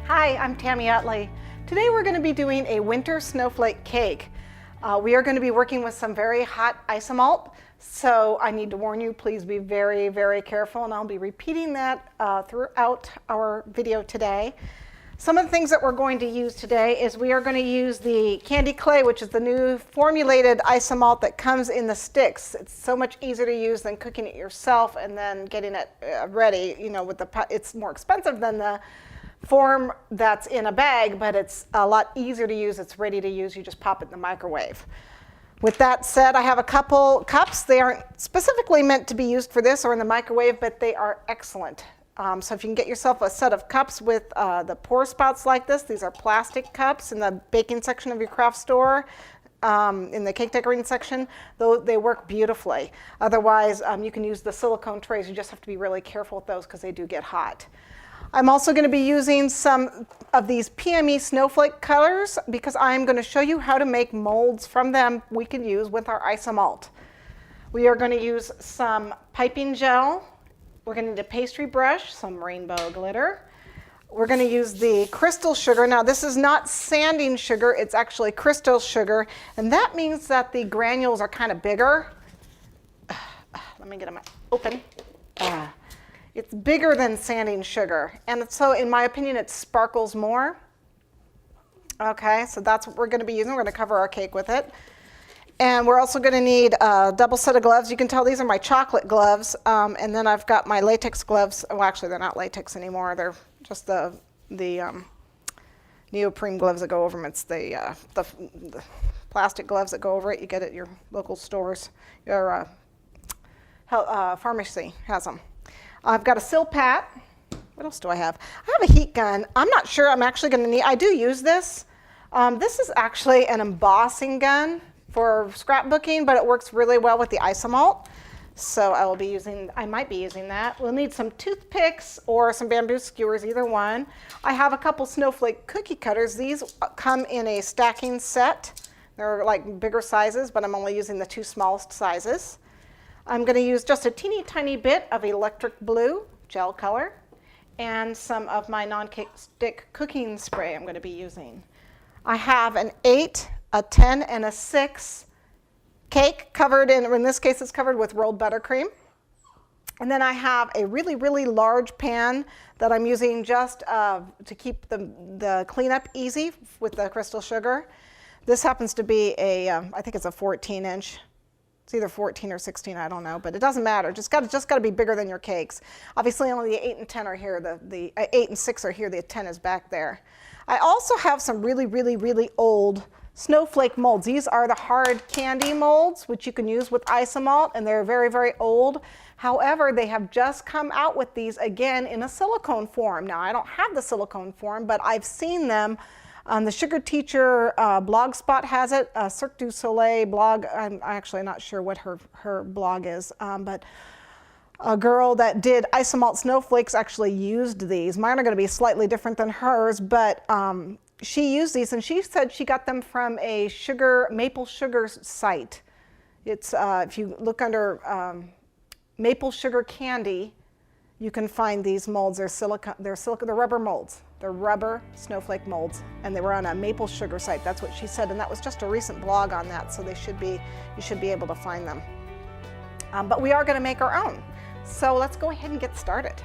Hi, I'm Tami Utley. Today we're going to be doing a winter snowflake cake. We are going to be working with some very hot isomalt, so I need to warn you, please be very, very careful, and I'll be repeating that throughout our video today. Some of the things that we're going to use today is we are going to use the candy clay, which is the new formulated isomalt that comes in the sticks. It's so much easier to use than cooking it yourself and then getting it ready. You know, with it's more expensive than the form that's in a bag, but it's a lot easier to use. It's ready to use. You just pop it in the microwave. With that said, I have a couple cups. They aren't specifically meant to be used for this or in the microwave, but they are excellent. So if you can get yourself a set of cups with the pour spouts like this, these are plastic cups in the baking section of your craft store, in the cake decorating section, though they work beautifully. Otherwise, you can use the silicone trays. You just have to be really careful with those because they do get hot. I'm also going to be using some of these PME snowflake colors because I'm going to show you how to make molds from them we can use with our isomalt. We are going to use some piping gel. We're going to need a pastry brush, some rainbow glitter. We're going to use the crystal sugar. Now this is not sanding sugar, it's actually crystal sugar, and that means that the granules are kind of bigger. Let me get them open. It's bigger than sanding sugar, and so in my opinion it sparkles more. Okay, so that's what we're going to be using. We're going to cover our cake with it. And we're also going to need a double set of gloves. You can tell these are my chocolate gloves, and then I've got my latex gloves. Well, actually they're not latex anymore. They're just the neoprene gloves that go over them. It's the plastic gloves that go over it. You get it at your local stores. Your pharmacy has them. I've got a Silpat. What else do I have? I have a heat gun. I'm not sure I'm actually going to need. I do use this. This is actually an embossing gun for scrapbooking, but it works really well with the isomalt. So I might be using that. We'll need some toothpicks or some bamboo skewers, either one. I have a couple snowflake cookie cutters. These come in a stacking set. They're like bigger sizes, but I'm only using the two smallest sizes. I'm going to use just a teeny tiny bit of electric blue gel color and some of my non-cake stick cooking spray I'm going to be using. I have an 8, a 10, and a 6 cake covered in this case it's covered with rolled buttercream. And then I have a really, really large pan that I'm using just to keep the cleanup easy with the crystal sugar. This happens to be I think it's a 14-inch. It's either 14 or 16, I don't know, but it doesn't matter. Just got to be bigger than your cakes. Obviously, only the 8 and 10 are here. The 8 and 6 are here. The 10 is back there. I also have some really, really, really old snowflake molds. These are the hard candy molds, which you can use with isomalt, and they're very, very old. However, they have just come out with these again in a silicone form. Now, I don't have the silicone form, but I've seen them. The Sugar Teacher blog spot has it. Cirque du Soleil blog, I'm actually not sure what her blog is, but a girl that did Isomalt Snowflakes actually used these. Mine are going to be slightly different than hers, but she used these, and she said she got them from a maple sugar site. It's if you look under maple sugar candy, you can find these molds. They're rubber molds. They're rubber snowflake molds, and they were on a maple sugar site. That's what she said, and that was just a recent blog on that, so you should be able to find them. But we are going to make our own. So let's go ahead and get started.